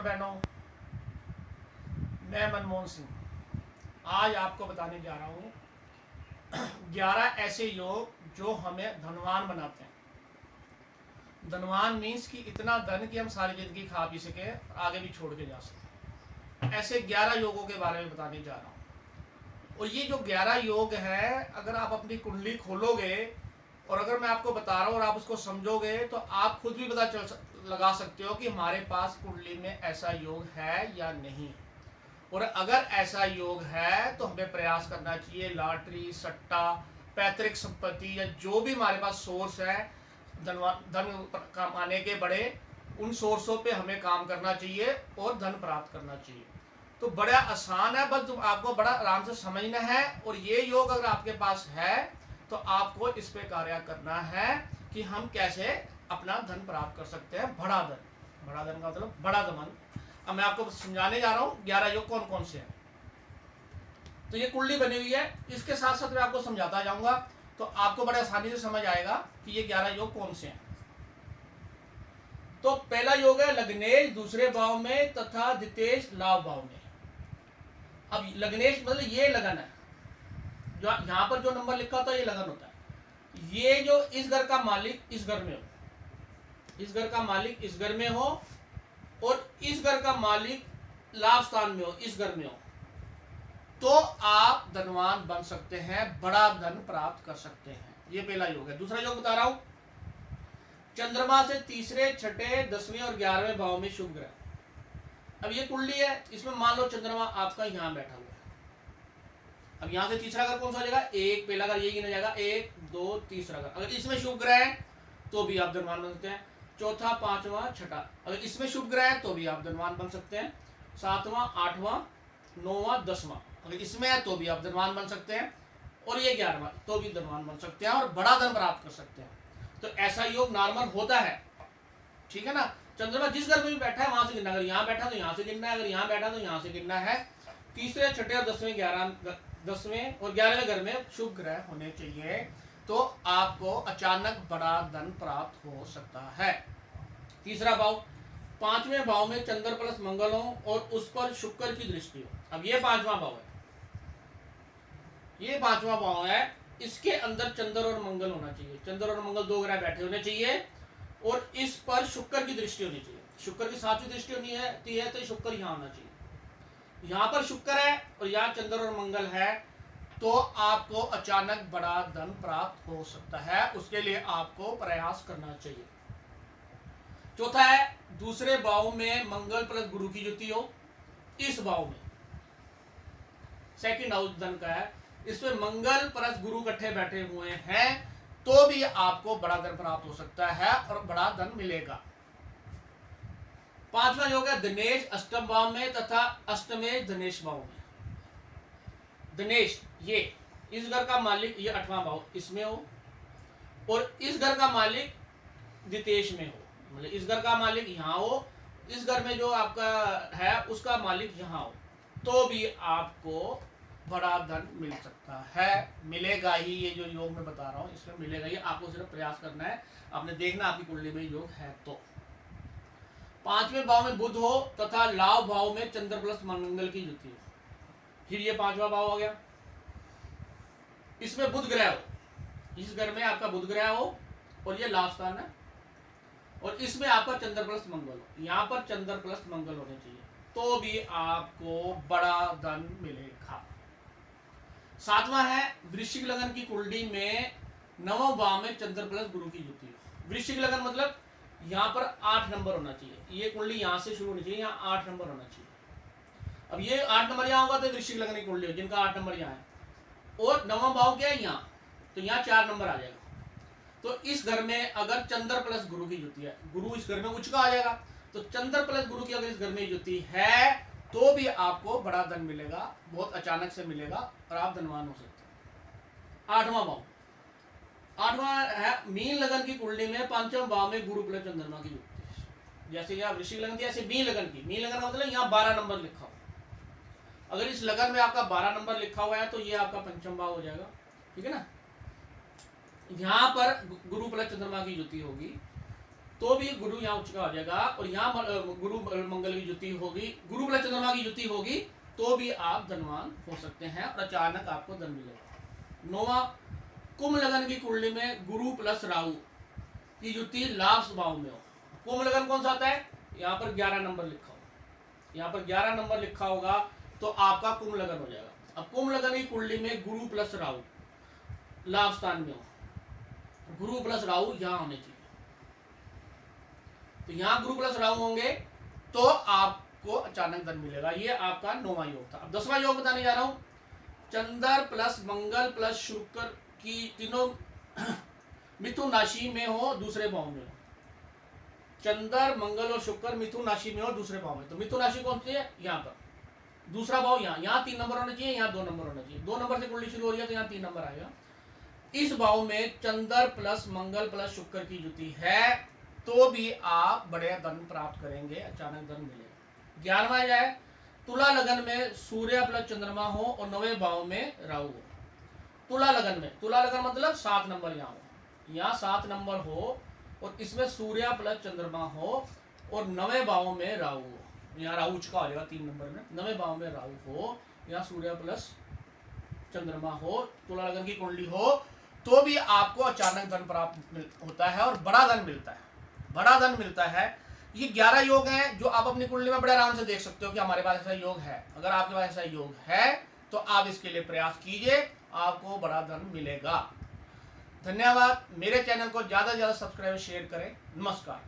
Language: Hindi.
बहनों, मैं मनमोहन सिंह आज आपको बताने जा रहा हूँ 11 ऐसे योग जो हमें धनवान बनाते हैं। धनवान मीन्स कि इतना धन कि हम सारी जिंदगी खा पी सके, आगे भी छोड़ के जा सके। ऐसे 11 योगों के बारे में बताने जा रहा हूँ। और ये जो 11 योग हैं, अगर आप अपनी कुंडली खोलोगे और अगर मैं आपको बता रहा हूँ और आप उसको समझोगे तो आप खुद भी पता लगा सकते हो कि हमारे पास कुंडली में ऐसा योग है या नहीं। और अगर ऐसा योग है तो हमें प्रयास करना चाहिए। लॉटरी, सट्टा, पैतृक संपत्ति या जो भी हमारे पास सोर्स है धन कमाने के बड़े, उन सोर्सों पे हमें काम करना चाहिए और धन प्राप्त करना चाहिए। तो बड़ा आसान है, बस आपको बड़ा आराम से समझना है। और ये योग अगर आपके पास है तो आपको इस पे कार्य करना है कि हम कैसे अपना धन प्राप्त कर सकते हैं। बड़ा धन का मतलब बड़ा धन। अब मैं आपको समझाने जा रहा हूँ 11 योग कौन कौन से हैं। तो ये कुंडली बनी हुई है, इसके साथ साथ मैं आपको समझाता जाऊंगा तो आपको बड़े आसानी से समझ आएगा कि ये 11 योग कौन से हैं। तो पहला योग है लग्नेश दूसरे भाव में तथा द्वितेश लाभ भाव में। अब लग्नेश मतलब ये लगन है, जो यहाँ पर जो नंबर लिखा होता है ये लगन होता है। ये जो इस घर का मालिक इस घर में हो, इस घर का मालिक इस घर में हो और इस घर का मालिक लाभ स्थान में हो, इस घर में हो, तो आप धनवान बन सकते हैं, बड़ा धन प्राप्त कर सकते हैं। ये पहला योग है। दूसरा योग बता रहा हूं, चंद्रमा से तीसरे, छठे, 10वें और 11वें भाव में शुभ ग्रह। अब ये कुंडली है, इसमें मान लो चंद्रमा आपका यहां बैठा हुआ है। अब यहां से तीसरा घर कौन सा हो जाएगा? एक, पहला घर ये गिना जाएगा, 1 2 तीसरा घर। अगर इसमें शुभ ग्रह है तो भी आप धनवान बन सकते हैं। चौथा, पांचवा, छठा, अगर इसमें शुभ ग्रह है तो भी आप धनवान बन सकते हैं। 7वां, 8वां, 9वां, 10वां, अगर इसमें है तो भी आप धनवान बन सकते हैं। और ये 11वां तो भी धनवान बन सकते हैं और बड़ा धन प्राप्त कर सकते हैं। तो ऐसा योग नॉर्मल होता है, ठीक है ना। चंद्रमा जिस घर में भी बैठा है वहां से गिनना, अगर यहाँ बैठा तो यहाँ से गिनना है, अगर यहाँ बैठा तो यहाँ से गिनना है। तीसरे, छठे और 10वें और 11वें घर में शुभ ग्रह होने चाहिए, तो आपको अचानक बड़ा धन प्राप्त हो सकता है। तीसरा भाव, 5वें भाव में चंद्र प्लस मंगल हो और उस पर शुक्र की दृष्टि हो। अब ये 5वां भाव है, ये 5वां भाव है, इसके अंदर चंद्र और मंगल होना चाहिए। चंद्र और मंगल 2 ग्रह बैठे होने चाहिए और इस पर शुक्र की दृष्टि होनी चाहिए। शुक्र की 7वीं दृष्टि होनी है तो शुक्र यहाँ होना चाहिए। यहाँ पर शुक्र है और यहाँ चंद्र और मंगल है, तो आपको अचानक बड़ा धन प्राप्त हो सकता है। उसके लिए आपको प्रयास करना चाहिए। चौथा है, दूसरे भाव में मंगल प्लस गुरु की युति हो। इस भाव में सेकंड हाउस धन का है, इसमें मंगल प्लस गुरु इकट्ठे बैठे हुए हैं तो भी आपको बड़ा धन प्राप्त हो सकता है और बड़ा धन मिलेगा। 5वां योग है धनेश अष्टम भाव में तथा अष्टमेश धनेश भाव में। धनेश ये इस घर का मालिक, ये 8वां भाव इसमें हो और इस घर का मालिक द्वितेश में हो, मतलब इस घर का मालिक यहाँ हो, इस घर में जो आपका है उसका मालिक यहाँ हो, तो भी आपको बड़ा धन मिल सकता है। मिलेगा ही, ये जो योग मैं बता रहा हूँ इसमें मिलेगा ही। आपको सिर्फ प्रयास करना है, आपने देखना आपकी कुंडली में योग है तो। 5वें भाव में बुध हो तथा लाभ भाव में चंद्र प्लस मंगल की युति हो। फिर ये 5वां भाव हो गया, इसमें बुध ग्रह हो, इस घर में आपका बुध ग्रह हो और ये लाभ स्थान है और इसमें आपका चंद्र प्लस मंगल हो। यहाँ पर चंद्र प्लस मंगल होने चाहिए तो भी आपको बड़ा धन मिलेगा। 7वां है वृश्चिक लगन की कुंडली में 9वां भाव में चंद्र प्लस गुरु की युति हो। वृश्चिक लगन मतलब यहाँ पर 8 नंबर होना चाहिए। ये कुंडली यहाँ से शुरू होनी चाहिए, यहाँ 8 नंबर होना चाहिए। अब ये 8 नंबर यहाँ होगा तो वृश्चिक लगन की कुंडली हो, जिनका 8 नंबर यहाँ है। और 9वां भाव क्या है यहाँ, तो यहाँ 4 नंबर आ जाएगा। तो इस घर में अगर चंद्र प्लस गुरु की युति है, गुरु इस घर में उच्च का आ जाएगा, तो चंद्र प्लस गुरु की अगर इस घर में युति है तो भी आपको बड़ा धन मिलेगा, बहुत अचानक से मिलेगा और आप धनवान हो सकते हैं। 8वां भाव, 8वां है मीन लगन की कुंडली में 5वें भाव में गुरु प्लस चंद्रमा की युति। जैसे यहाँ वृश्चिक लगन थी, ऐसे मीन लगन की, मीन लगन का मतलब यहाँ 12 नंबर लिखा हो। अगर इस लगन में आपका 12 नंबर लिखा हुआ है तो ये आपका 5वां भाव हो जाएगा, ठीक है ना। यहाँ पर गुरु प्लस चंद्रमा की युति होगी तो भी गुरु यहाँ उच्च का हो जाएगा, और यहाँ गुरु मंगल की युति होगी, गुरु प्लस चंद्रमा की युति होगी, तो भी आप धनवान हो सकते हैं और अचानक आपको धन मिलेगा। 9वां, कुंभ लगन की कुंडली में गुरु प्लस राहु की युति लाभ स्वभाव में हो। कुंभ लगन कौन सा आता है, यहाँ पर 11 नंबर लिखा होगा, यहाँ पर 11 नंबर लिखा होगा तो आपका कुंभ लगन हो जाएगा। अब कुंभ लगन की कुंडली में गुरु प्लस राहु लाभ स्थान में हो, गुरु प्लस राहु यहाँ होने चाहिए, तो यहाँ गुरु प्लस राहु होंगे तो आपको अचानक धन मिलेगा। ये आपका 9वां योग था। अब 10वां योग बताने जा रहा हूं। चंद्र प्लस मंगल प्लस शुक्र की तीनों मिथुन राशि में हो, दूसरे भाव में हो। चंद्र मंगल और शुक्र मिथुन राशि में हो, दूसरे भाव में। तो मिथुन राशि कौन सी है, यहाँ पर दूसरा भाव, यहाँ 3 नंबर होना चाहिए, यहाँ 2 नंबर होना चाहिए। 2 नंबर से कुंडली शुरू हो रही है तो यहाँ 3 नंबर आएगा। इस भाव में चंद्र प्लस मंगल प्लस शुक्र की युति है तो भी आप बड़े धन प्राप्त करेंगे, अचानक धन मिलेगा। 11वां है तुला लगन में सूर्य प्लस चंद्रमा हो और 9वें भाव में राहु हो। तुला लगन में, तुला लगन मतलब 7 नंबर यहाँ हो, यहाँ 7 नंबर हो और इसमें सूर्य प्लस चंद्रमा हो और 9वें भाव में राहु हो। यहाँ राहु उच्च का हो जाएगा 3 नंबर में, 9वें भाव में राहु हो, यहाँ सूर्य प्लस चंद्रमा हो, तुला लगन की कुंडली हो, तो भी आपको अचानक धन प्राप्त होता है और बड़ा धन मिलता है, बड़ा धन मिलता है। ये 11 योग हैं जो आप अपनी कुंडली में बड़े आराम से देख सकते हो कि हमारे पास ऐसा योग है। अगर आपके पास ऐसा योग है तो आप इसके लिए प्रयास कीजिए, आपको बड़ा धन मिलेगा। धन्यवाद। मेरे चैनल को ज़्यादा से ज़्यादा सब्सक्राइब शेयर करें। नमस्कार।